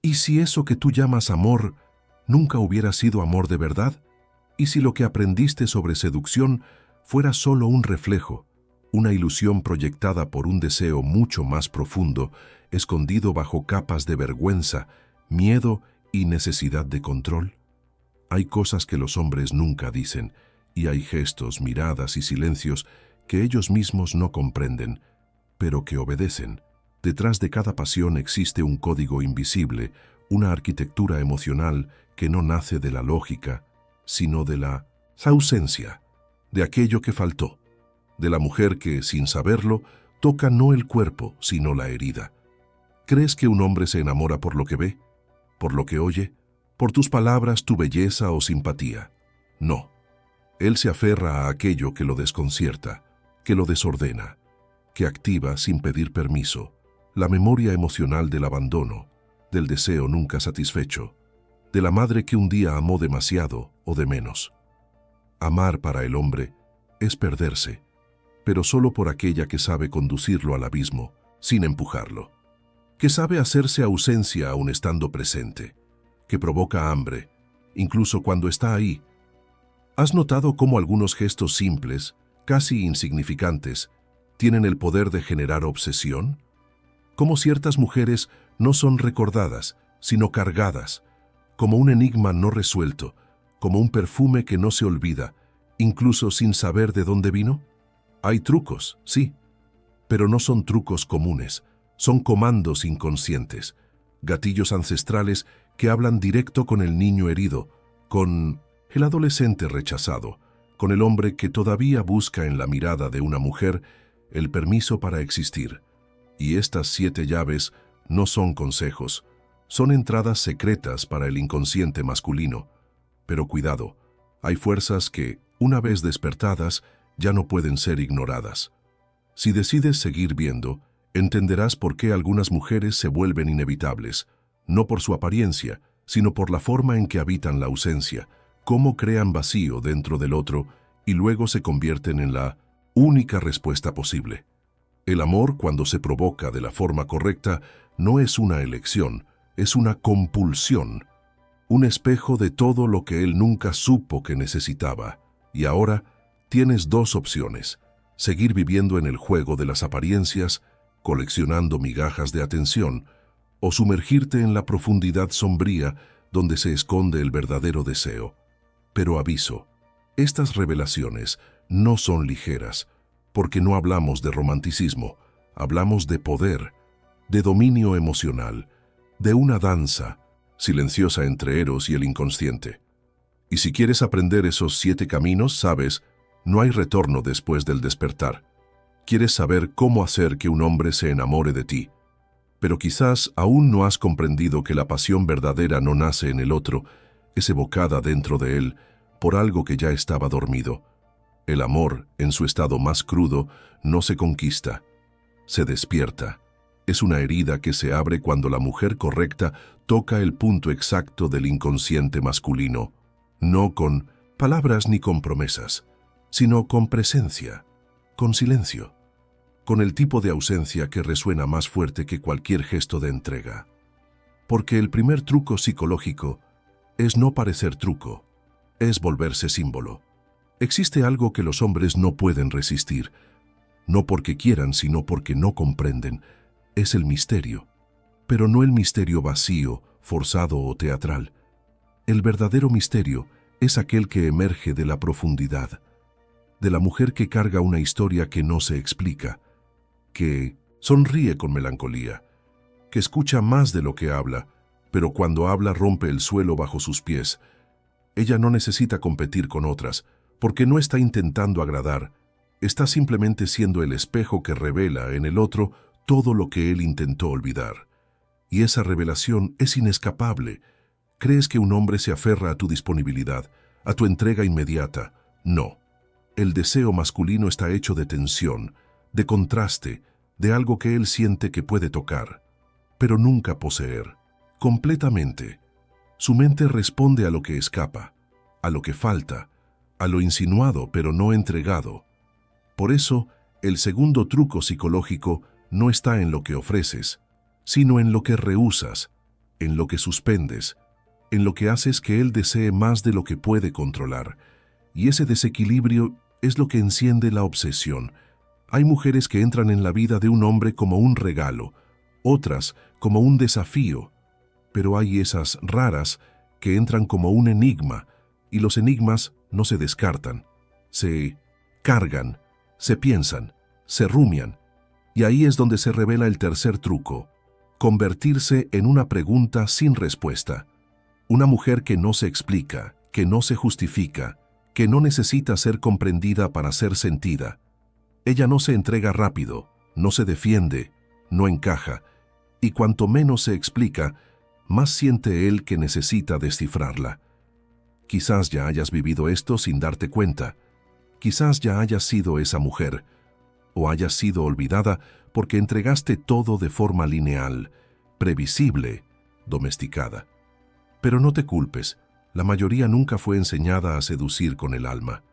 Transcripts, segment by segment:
¿Y si eso que tú llamas amor nunca hubiera sido amor de verdad? ¿Y si lo que aprendiste sobre seducción fuera solo un reflejo, una ilusión proyectada por un deseo mucho más profundo, escondido bajo capas de vergüenza, miedo y necesidad de control? Hay cosas que los hombres nunca dicen, y hay gestos, miradas y silencios que ellos mismos no comprenden, pero que obedecen. Detrás de cada pasión existe un código invisible, una arquitectura emocional que no nace de la lógica, sino de la ausencia, de aquello que faltó, de la mujer que, sin saberlo, toca no el cuerpo, sino la herida. ¿Crees que un hombre se enamora por lo que ve, por lo que oye, por tus palabras, tu belleza o simpatía? No. Él se aferra a aquello que lo desconcierta, que lo desordena, que activa sin pedir permiso la memoria emocional del abandono, del deseo nunca satisfecho, de la madre que un día amó demasiado o de menos. Amar para el hombre es perderse, pero solo por aquella que sabe conducirlo al abismo, sin empujarlo, que sabe hacerse ausencia aun estando presente, que provoca hambre, incluso cuando está ahí. ¿Has notado cómo algunos gestos simples, casi insignificantes, tienen el poder de generar obsesión? Cómo ciertas mujeres no son recordadas, sino cargadas, como un enigma no resuelto, como un perfume que no se olvida, incluso sin saber de dónde vino. Hay trucos, sí, pero no son trucos comunes, son comandos inconscientes, gatillos ancestrales que hablan directo con el niño herido, con el adolescente rechazado, con el hombre que todavía busca en la mirada de una mujer el permiso para existir. Y estas 7 llaves no son consejos, son entradas secretas para el inconsciente masculino. Pero cuidado, hay fuerzas que, una vez despertadas, ya no pueden ser ignoradas. Si decides seguir viendo, entenderás por qué algunas mujeres se vuelven inevitables, no por su apariencia, sino por la forma en que habitan la ausencia, cómo crean vacío dentro del otro y luego se convierten en la única respuesta posible. El amor, cuando se provoca de la forma correcta, no es una elección, es una compulsión, un espejo de todo lo que él nunca supo que necesitaba. Y ahora tienes 2 opciones: seguir viviendo en el juego de las apariencias, coleccionando migajas de atención, o sumergirte en la profundidad sombría donde se esconde el verdadero deseo. Pero aviso, estas revelaciones no son ligeras, porque no hablamos de romanticismo, hablamos de poder, de dominio emocional, de una danza silenciosa entre Eros y el inconsciente. Y si quieres aprender esos 7 caminos, sabes, no hay retorno después del despertar. Quieres saber cómo hacer que un hombre se enamore de ti, pero quizás aún no has comprendido que la pasión verdadera no nace en el otro, es evocada dentro de él por algo que ya estaba dormido. El amor, en su estado más crudo, no se conquista, se despierta. Es una herida que se abre cuando la mujer correcta toca el punto exacto del inconsciente masculino, no con palabras ni con promesas, sino con presencia, con silencio, con el tipo de ausencia que resuena más fuerte que cualquier gesto de entrega. Porque el primer truco psicológico es no parecer truco, es volverse símbolo. Existe algo que los hombres no pueden resistir, no porque quieran, sino porque no comprenden. Es el misterio, pero no el misterio vacío, forzado o teatral. El verdadero misterio es aquel que emerge de la profundidad, de la mujer que carga una historia que no se explica, que sonríe con melancolía, que escucha más de lo que habla, pero cuando habla rompe el suelo bajo sus pies. Ella no necesita competir con otras, porque no está intentando agradar, está simplemente siendo el espejo que revela en el otro todo lo que él intentó olvidar. Y esa revelación es inescapable. ¿Crees que un hombre se aferra a tu disponibilidad, a tu entrega inmediata? No. El deseo masculino está hecho de tensión, de contraste, de algo que él siente que puede tocar, pero nunca poseer. Completamente. Su mente responde a lo que escapa, a lo que falta, a lo insinuado pero no entregado. Por eso, el segundo truco psicológico no está en lo que ofreces, sino en lo que rehusas, en lo que suspendes, en lo que haces que él desee más de lo que puede controlar. Y ese desequilibrio es lo que enciende la obsesión. Hay mujeres que entran en la vida de un hombre como un regalo, otras como un desafío, pero hay esas raras que entran como un enigma, y los enigmas no se descartan, se cargan, se piensan, se rumian, y ahí es donde se revela el tercer truco: convertirse en una pregunta sin respuesta. Una mujer que no se explica, que no se justifica, que no necesita ser comprendida para ser sentida. Ella no se entrega rápido, no se defiende, no encaja, y cuanto menos se explica, más siente él que necesita descifrarla. Quizás ya hayas vivido esto sin darte cuenta. Quizás ya hayas sido esa mujer, o hayas sido olvidada porque entregaste todo de forma lineal, previsible, domesticada. Pero no te culpes, la mayoría nunca fue enseñada a seducir con el alma.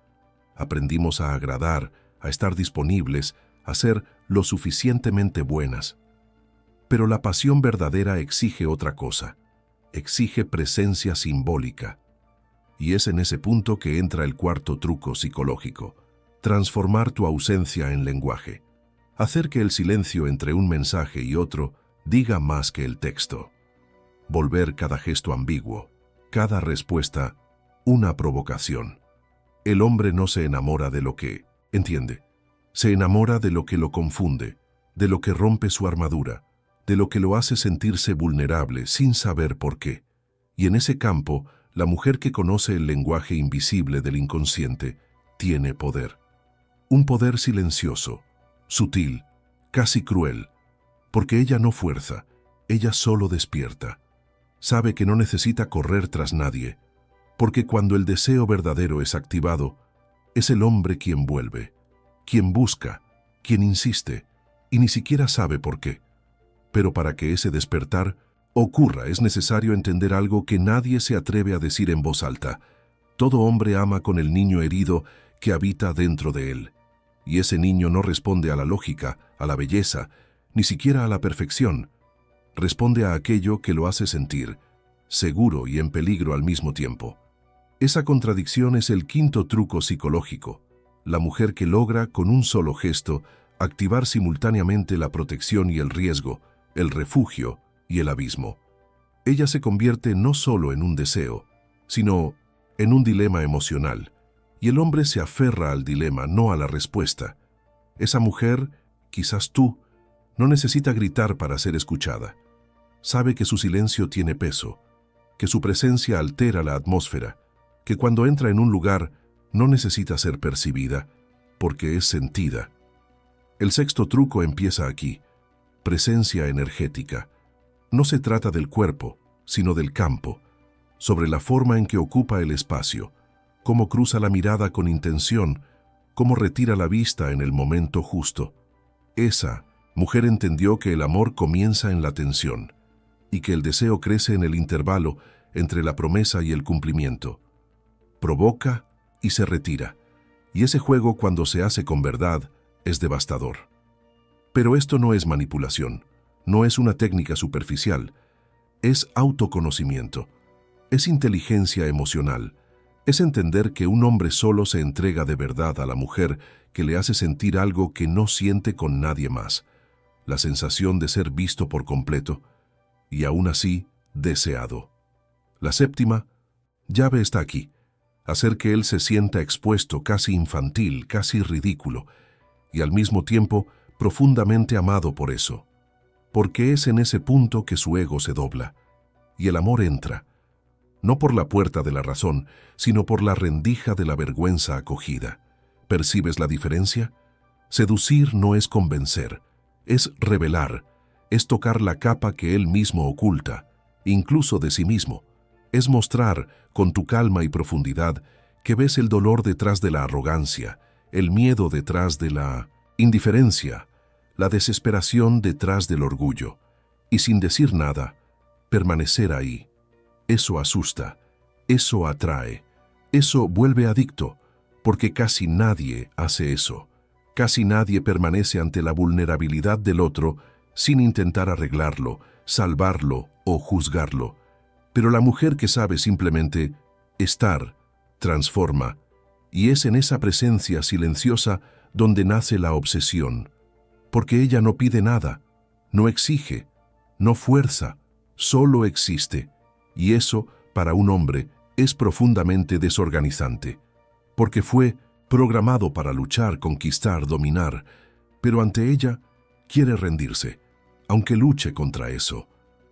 Aprendimos a agradar, a estar disponibles, a ser lo suficientemente buenas. Pero la pasión verdadera exige otra cosa, exige presencia simbólica. Y es en ese punto que entra el cuarto truco psicológico: transformar tu ausencia en lenguaje. Hacer que el silencio entre un mensaje y otro diga más que el texto. Volver cada gesto ambiguo, cada respuesta, una provocación. El hombre no se enamora de lo que entiende, se enamora de lo que lo confunde, de lo que rompe su armadura, de lo que lo hace sentirse vulnerable sin saber por qué. Y en ese campo, la mujer que conoce el lenguaje invisible del inconsciente tiene poder. Un poder silencioso, sutil, casi cruel, porque ella no fuerza, ella solo despierta. Sabe que no necesita correr tras nadie, porque cuando el deseo verdadero es activado, es el hombre quien vuelve, quien busca, quien insiste, y ni siquiera sabe por qué. Pero para que ese despertar ocurra es necesario entender algo que nadie se atreve a decir en voz alta. Todo hombre ama con el niño herido que habita dentro de él. Y ese niño no responde a la lógica, a la belleza, ni siquiera a la perfección. Responde a aquello que lo hace sentir seguro y en peligro al mismo tiempo. Esa contradicción es el quinto truco psicológico: la mujer que logra, con un solo gesto, activar simultáneamente la protección y el riesgo, el refugio y el abismo. Ella se convierte no solo en un deseo, sino en un dilema emocional, y el hombre se aferra al dilema, no a la respuesta. Esa mujer, quizás tú, no necesita gritar para ser escuchada. Sabe que su silencio tiene peso, que su presencia altera la atmósfera, que cuando entra en un lugar no necesita ser percibida, porque es sentida. El sexto truco empieza aquí: presencia energética. No se trata del cuerpo, sino del campo, sobre la forma en que ocupa el espacio, cómo cruza la mirada con intención, cómo retira la vista en el momento justo. Esa mujer entendió que el amor comienza en la tensión y que el deseo crece en el intervalo entre la promesa y el cumplimiento. Provoca y se retira, y ese juego, cuando se hace con verdad, es devastador. Pero esto no es manipulación, no es una técnica superficial, es autoconocimiento, es inteligencia emocional, es entender que un hombre solo se entrega de verdad a la mujer que le hace sentir algo que no siente con nadie más, la sensación de ser visto por completo, y aún así, deseado. La séptima llave está aquí: hacer que él se sienta expuesto, casi infantil, casi ridículo, y al mismo tiempo profundamente amado por eso. Porque es en ese punto que su ego se dobla, y el amor entra, no por la puerta de la razón, sino por la rendija de la vergüenza acogida. ¿Percibes la diferencia? Seducir no es convencer, es revelar, es tocar la capa que él mismo oculta, incluso de sí mismo. Es mostrar, con tu calma y profundidad, que ves el dolor detrás de la arrogancia, el miedo detrás de la indiferencia, la desesperación detrás del orgullo, y sin decir nada, permanecer ahí. Eso asusta, eso atrae, eso vuelve adicto, porque casi nadie hace eso. Casi nadie permanece ante la vulnerabilidad del otro sin intentar arreglarlo, salvarlo o juzgarlo, pero la mujer que sabe simplemente estar, transforma, y es en esa presencia silenciosa donde nace la obsesión, porque ella no pide nada, no exige, no fuerza, solo existe, y eso, para un hombre, es profundamente desorganizante, porque fue programado para luchar, conquistar, dominar, pero ante ella quiere rendirse, aunque luche contra eso,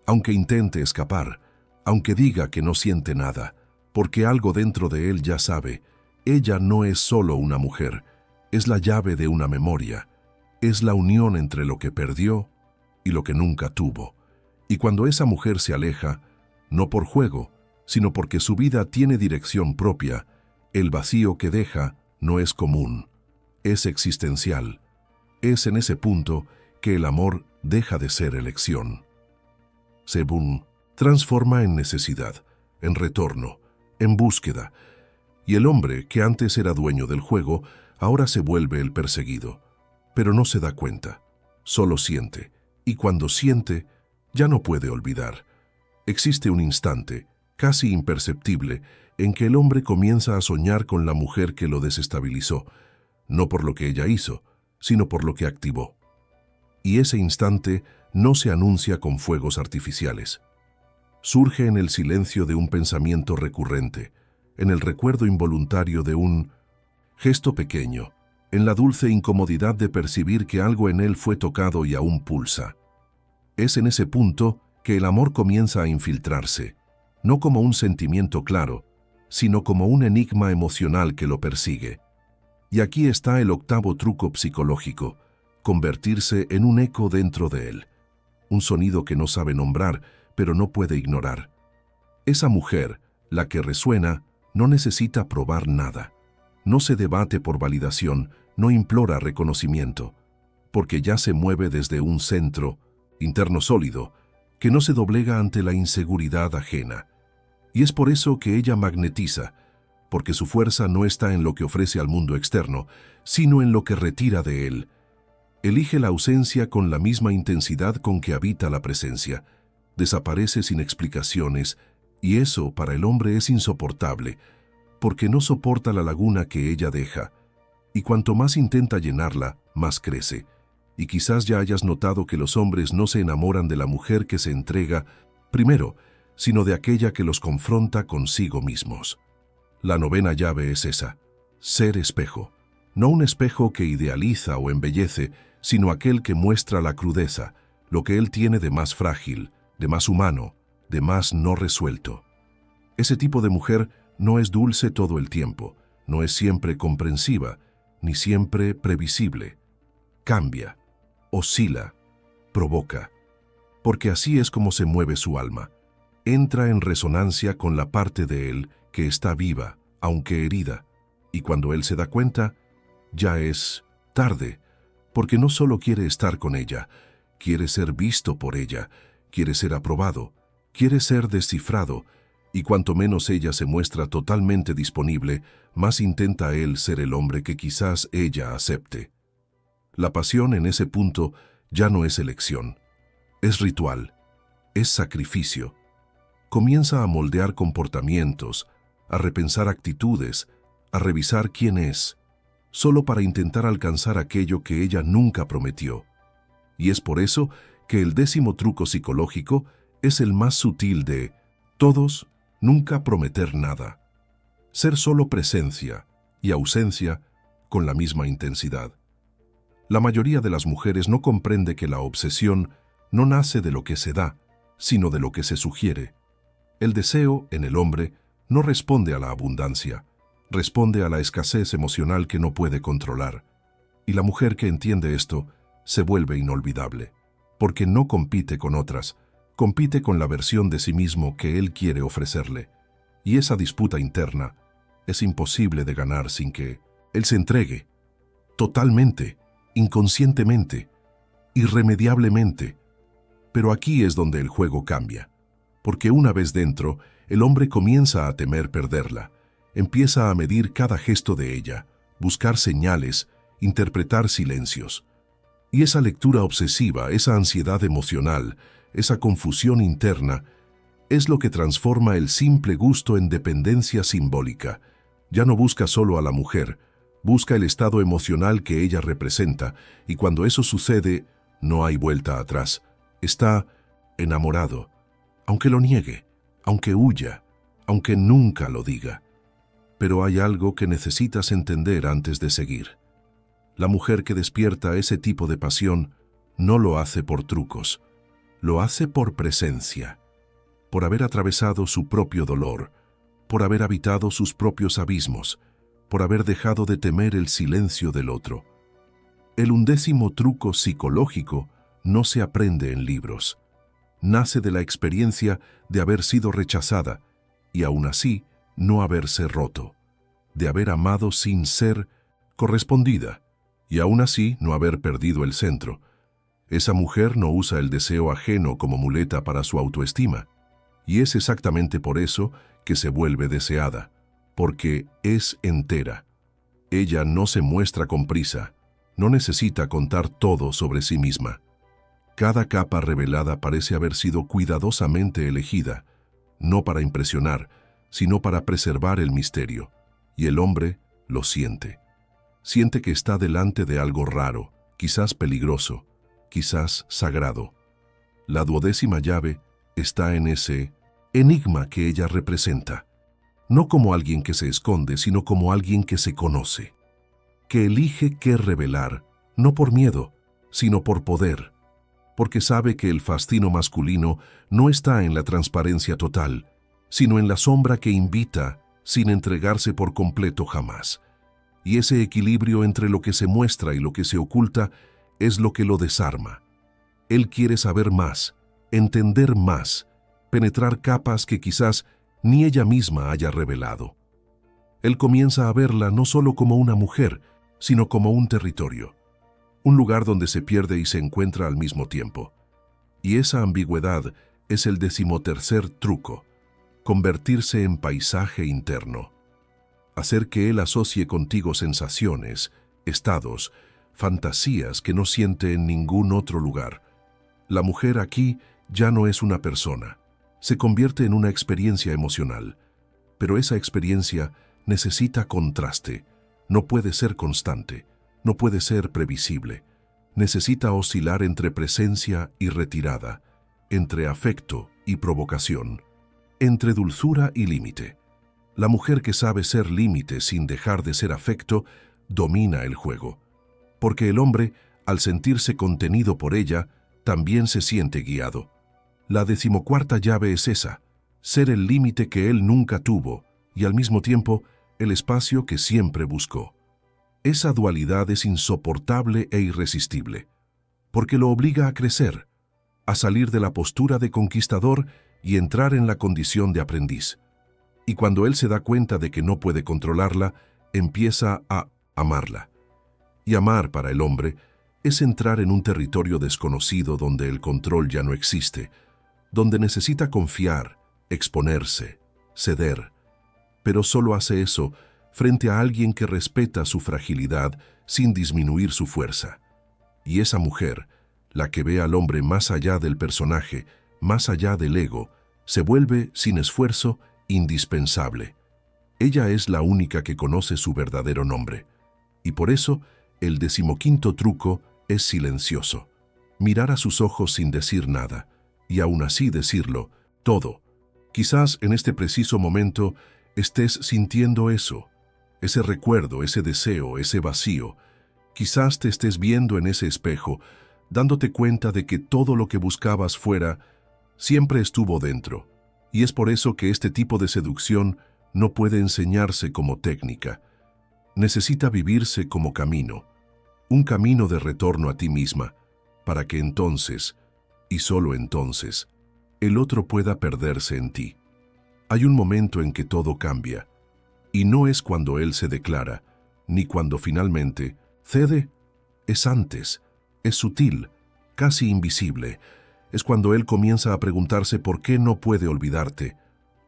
aunque intente escapar, aunque diga que no siente nada, porque algo dentro de él ya sabe, ella no es solo una mujer, es la llave de una memoria, es la unión entre lo que perdió y lo que nunca tuvo. Y cuando esa mujer se aleja, no por juego, sino porque su vida tiene dirección propia, el vacío que deja no es común, es existencial. Es en ese punto que el amor deja de ser elección. Se transforma en necesidad, en retorno, en búsqueda, y el hombre que antes era dueño del juego, ahora se vuelve el perseguido, pero no se da cuenta, solo siente, y cuando siente, ya no puede olvidar. Existe un instante, casi imperceptible, en que el hombre comienza a soñar con la mujer que lo desestabilizó, no por lo que ella hizo, sino por lo que activó. Y ese instante no se anuncia con fuegos artificiales. Surge en el silencio de un pensamiento recurrente, en el recuerdo involuntario de un gesto pequeño, en la dulce incomodidad de percibir que algo en él fue tocado y aún pulsa. Es en ese punto que el amor comienza a infiltrarse, no como un sentimiento claro, sino como un enigma emocional que lo persigue. Y aquí está el octavo truco psicológico, convertirse en un eco dentro de él, un sonido que no sabe nombrar, pero no puede ignorar. Esa mujer, la que resuena, no necesita probar nada, no se debate por validación, no implora reconocimiento, porque ya se mueve desde un centro, interno sólido, que no se doblega ante la inseguridad ajena. Y es por eso que ella magnetiza, porque su fuerza no está en lo que ofrece al mundo externo, sino en lo que retira de él. Elige la ausencia con la misma intensidad con que habita la presencia. Desaparece sin explicaciones, y eso para el hombre es insoportable, porque no soporta la laguna que ella deja, y cuanto más intenta llenarla, más crece. Y quizás ya hayas notado que los hombres no se enamoran de la mujer que se entrega primero, sino de aquella que los confronta consigo mismos. La novena llave es esa, ser espejo. No un espejo que idealiza o embellece, sino aquel que muestra la crudeza, lo que él tiene de más frágil, de más humano, de más no resuelto. Ese tipo de mujer no es dulce todo el tiempo, no es siempre comprensiva, ni siempre previsible. Cambia, oscila, provoca, porque así es como se mueve su alma. Entra en resonancia con la parte de él que está viva, aunque herida, y cuando él se da cuenta, ya es tarde, porque no solo quiere estar con ella, quiere ser visto por ella, quiere ser aprobado, quiere ser descifrado, y cuanto menos ella se muestra totalmente disponible, más intenta él ser el hombre que quizás ella acepte. La pasión en ese punto ya no es elección, es ritual, es sacrificio. Comienza a moldear comportamientos, a repensar actitudes, a revisar quién es, solo para intentar alcanzar aquello que ella nunca prometió. Y es por eso que el 10º truco psicológico es el más sutil de todos, nunca prometer nada. Ser solo presencia y ausencia con la misma intensidad. La mayoría de las mujeres no comprende que la obsesión no nace de lo que se da, sino de lo que se sugiere. El deseo, en el hombre, no responde a la abundancia, responde a la escasez emocional que no puede controlar. Y la mujer que entiende esto se vuelve inolvidable, porque no compite con otras, compite con la versión de sí mismo que él quiere ofrecerle. Y esa disputa interna es imposible de ganar sin que él se entregue, totalmente, inconscientemente, irremediablemente. Pero aquí es donde el juego cambia, porque una vez dentro, el hombre comienza a temer perderla, empieza a medir cada gesto de ella, buscar señales, interpretar silencios. Y esa lectura obsesiva, esa ansiedad emocional, esa confusión interna, es lo que transforma el simple gusto en dependencia simbólica. Ya no busca solo a la mujer, busca el estado emocional que ella representa, y cuando eso sucede, no hay vuelta atrás. Está enamorado, aunque lo niegue, aunque huya, aunque nunca lo diga. Pero hay algo que necesitas entender antes de seguir. La mujer que despierta ese tipo de pasión no lo hace por trucos, lo hace por presencia, por haber atravesado su propio dolor, por haber habitado sus propios abismos, por haber dejado de temer el silencio del otro. El 11º truco psicológico no se aprende en libros. Nace de la experiencia de haber sido rechazada y aún así no haberse roto, de haber amado sin ser correspondida y aún así no haber perdido el centro. Esa mujer no usa el deseo ajeno como muleta para su autoestima, y es exactamente por eso que se vuelve deseada, porque es entera. Ella no se muestra con prisa, no necesita contar todo sobre sí misma. Cada capa revelada parece haber sido cuidadosamente elegida, no para impresionar, sino para preservar el misterio, y el hombre lo siente. Siente que está delante de algo raro, quizás peligroso, quizás sagrado. La 12ª llave está en ese enigma que ella representa, no como alguien que se esconde, sino como alguien que se conoce, que elige qué revelar, no por miedo, sino por poder, porque sabe que el fascino masculino no está en la transparencia total, sino en la sombra que invita sin entregarse por completo jamás. Y ese equilibrio entre lo que se muestra y lo que se oculta es lo que lo desarma. Él quiere saber más, entender más, penetrar capas que quizás ni ella misma haya revelado. Él comienza a verla no solo como una mujer, sino como un territorio, un lugar donde se pierde y se encuentra al mismo tiempo. Y esa ambigüedad es el 13º truco, convertirse en paisaje interno. Hacer que él asocie contigo sensaciones, estados, fantasías que no siente en ningún otro lugar. La mujer aquí ya no es una persona, se convierte en una experiencia emocional, pero esa experiencia necesita contraste, no puede ser constante, no puede ser previsible, necesita oscilar entre presencia y retirada, entre afecto y provocación, entre dulzura y límite. La mujer que sabe ser límite sin dejar de ser afecto, domina el juego, porque el hombre, al sentirse contenido por ella, también se siente guiado. La 14ª llave es esa, ser el límite que él nunca tuvo y al mismo tiempo el espacio que siempre buscó. Esa dualidad es insoportable e irresistible, porque lo obliga a crecer, a salir de la postura de conquistador y entrar en la condición de aprendiz. Y cuando él se da cuenta de que no puede controlarla, empieza a amarla. Y amar para el hombre es entrar en un territorio desconocido donde el control ya no existe, donde necesita confiar, exponerse, ceder, pero solo hace eso frente a alguien que respeta su fragilidad sin disminuir su fuerza. Y esa mujer, la que ve al hombre más allá del personaje, más allá del ego, se vuelve, sin esfuerzo, indispensable. Ella es la única que conoce su verdadero nombre. Y por eso, el 15º truco es silencioso. Mirar a sus ojos sin decir nada, y aún así decirlo, todo. Quizás en este preciso momento estés sintiendo eso, ese recuerdo, ese deseo, ese vacío. Quizás te estés viendo en ese espejo, dándote cuenta de que todo lo que buscabas fuera siempre estuvo dentro. Y es por eso que este tipo de seducción no puede enseñarse como técnica. Necesita vivirse como camino, un camino de retorno a ti misma, para que entonces, y solo entonces, el otro pueda perderse en ti. Hay un momento en que todo cambia, y no es cuando él se declara, ni cuando finalmente cede. Es antes, es sutil, casi invisible. Es cuando él comienza a preguntarse por qué no puede olvidarte,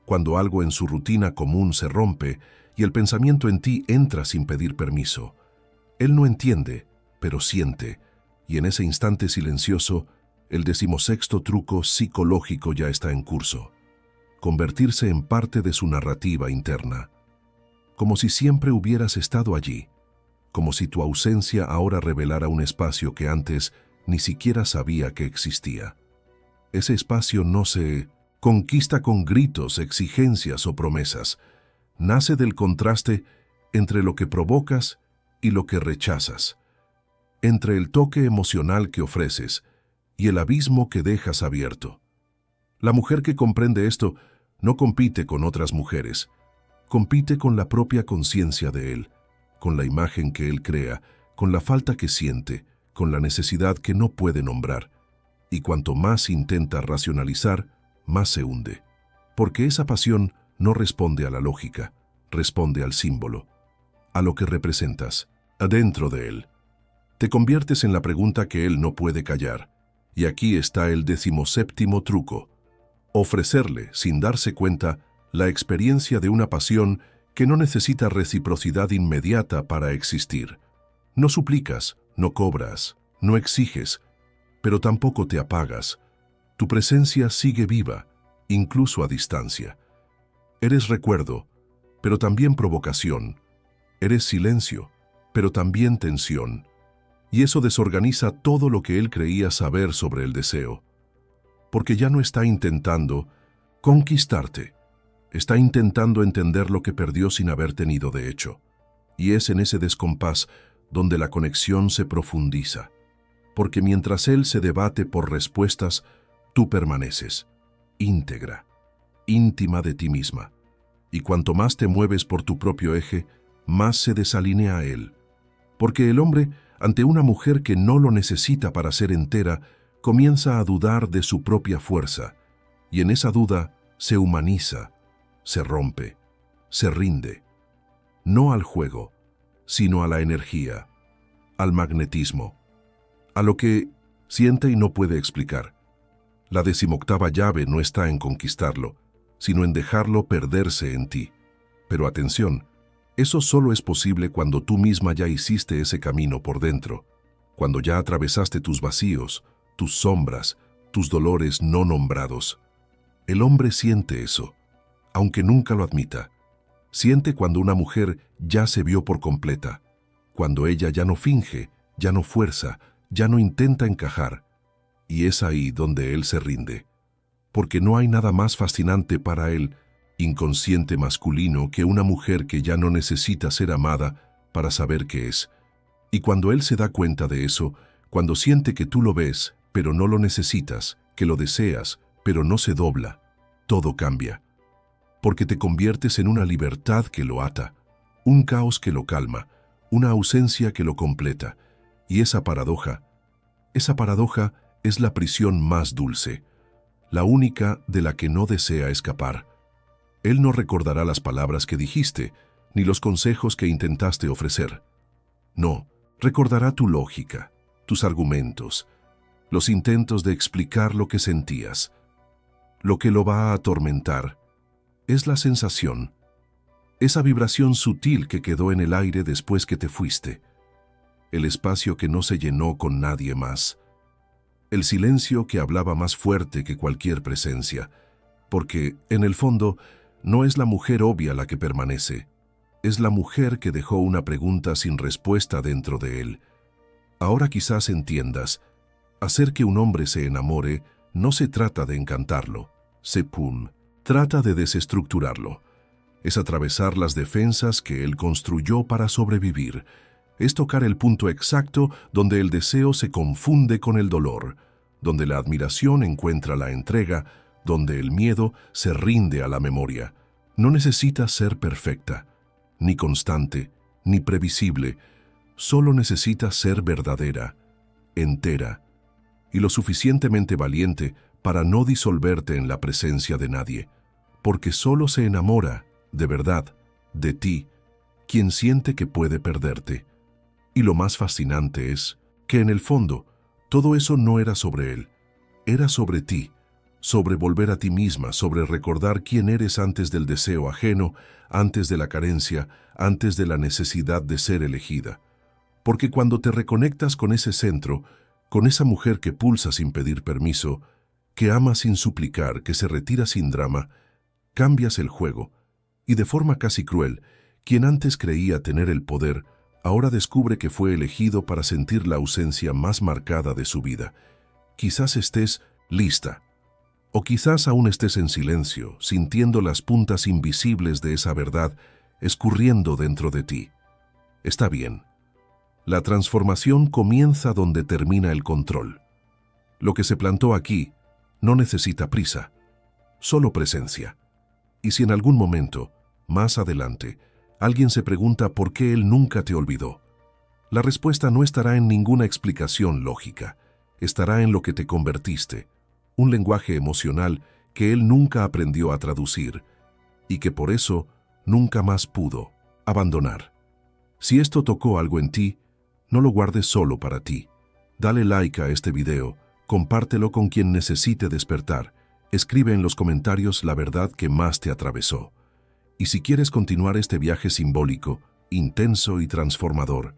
cuando algo en su rutina común se rompe y el pensamiento en ti entra sin pedir permiso. Él no entiende, pero siente, y en ese instante silencioso, el 16º truco psicológico ya está en curso. Convertirse en parte de su narrativa interna. Como si siempre hubieras estado allí. Como si tu ausencia ahora revelara un espacio que antes ni siquiera sabía que existía. Ese espacio no se conquista con gritos, exigencias o promesas. Nace del contraste entre lo que provocas y lo que rechazas. Entre el toque emocional que ofreces y el abismo que dejas abierto. La mujer que comprende esto no compite con otras mujeres. Compite con la propia conciencia de él, con la imagen que él crea, con la falta que siente, con la necesidad que no puede nombrar. Y cuanto más intenta racionalizar, más se hunde. Porque esa pasión no responde a la lógica, responde al símbolo, a lo que representas, adentro de él. Te conviertes en la pregunta que él no puede callar. Y aquí está el 17º truco. Ofrecerle, sin darse cuenta, la experiencia de una pasión que no necesita reciprocidad inmediata para existir. No suplicas, no cobras, no exiges, pero tampoco te apagas. Tu presencia sigue viva, incluso a distancia. Eres recuerdo, pero también provocación. Eres silencio, pero también tensión. Y eso desorganiza todo lo que él creía saber sobre el deseo. Porque ya no está intentando conquistarte. Está intentando entender lo que perdió sin haber tenido de hecho. Y es en ese descompás donde la conexión se profundiza. Porque mientras él se debate por respuestas, tú permaneces, íntegra, íntima de ti misma. Y cuanto más te mueves por tu propio eje, más se desalinea él. Porque el hombre, ante una mujer que no lo necesita para ser entera, comienza a dudar de su propia fuerza. Y en esa duda se humaniza, se rompe, se rinde. No al juego, sino a la energía, al magnetismo, a lo que siente y no puede explicar. La 18ª llave no está en conquistarlo, sino en dejarlo perderse en ti. Pero atención, eso solo es posible cuando tú misma ya hiciste ese camino por dentro, cuando ya atravesaste tus vacíos, tus sombras, tus dolores no nombrados. El hombre siente eso, aunque nunca lo admita. Siente cuando una mujer ya se vio por completa, cuando ella ya no finge, ya no fuerza, ya no intenta encajar. Y es ahí donde él se rinde, porque no hay nada más fascinante para él, inconsciente masculino, que una mujer que ya no necesita ser amada para saber qué es. Y cuando él se da cuenta de eso, cuando siente que tú lo ves, pero no lo necesitas, que lo deseas, pero no se dobla, todo cambia. Porque te conviertes en una libertad que lo ata, un caos que lo calma, una ausencia que lo completa. Y esa paradoja es la prisión más dulce, la única de la que no desea escapar. Él no recordará las palabras que dijiste, ni los consejos que intentaste ofrecer. No, recordará tu lógica, tus argumentos, los intentos de explicar lo que sentías. Lo que lo va a atormentar es la sensación, esa vibración sutil que quedó en el aire después que te fuiste, el espacio que no se llenó con nadie más, el silencio que hablaba más fuerte que cualquier presencia, porque, en el fondo, no es la mujer obvia la que permanece, es la mujer que dejó una pregunta sin respuesta dentro de él. Ahora quizás entiendas, hacer que un hombre se enamore no se trata de encantarlo, trata de desestructurarlo. Es atravesar las defensas que él construyó para sobrevivir. Es tocar el punto exacto donde el deseo se confunde con el dolor, donde la admiración encuentra la entrega, donde el miedo se rinde a la memoria. No necesita ser perfecta, ni constante, ni previsible. Solo necesita ser verdadera, entera, y lo suficientemente valiente para no disolverte en la presencia de nadie, porque solo se enamora, de verdad, de ti, quien siente que puede perderte. Y lo más fascinante es que en el fondo, todo eso no era sobre él, era sobre ti, sobre volver a ti misma, sobre recordar quién eres antes del deseo ajeno, antes de la carencia, antes de la necesidad de ser elegida. Porque cuando te reconectas con ese centro, con esa mujer que pulsa sin pedir permiso, que ama sin suplicar, que se retira sin drama, cambias el juego, y de forma casi cruel, quien antes creía tener el poder, ahora descubre que fue elegido para sentir la ausencia más marcada de su vida. Quizás estés lista, o quizás aún estés en silencio, sintiendo las puntas invisibles de esa verdad escurriendo dentro de ti. Está bien. La transformación comienza donde termina el control. Lo que se plantó aquí no necesita prisa, solo presencia. Y si en algún momento, más adelante, alguien se pregunta por qué él nunca te olvidó, la respuesta no estará en ninguna explicación lógica, estará en lo que te convertiste, un lenguaje emocional que él nunca aprendió a traducir y que por eso nunca más pudo abandonar. Si esto tocó algo en ti, no lo guardes solo para ti. Dale like a este video, compártelo con quien necesite despertar, escribe en los comentarios la verdad que más te atravesó. Y si quieres continuar este viaje simbólico, intenso y transformador,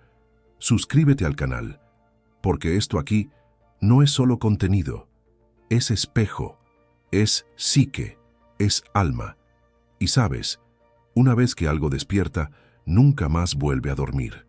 suscríbete al canal, porque esto aquí no es solo contenido, es espejo, es psique, es alma. Y sabes, una vez que algo despierta, nunca más vuelve a dormir.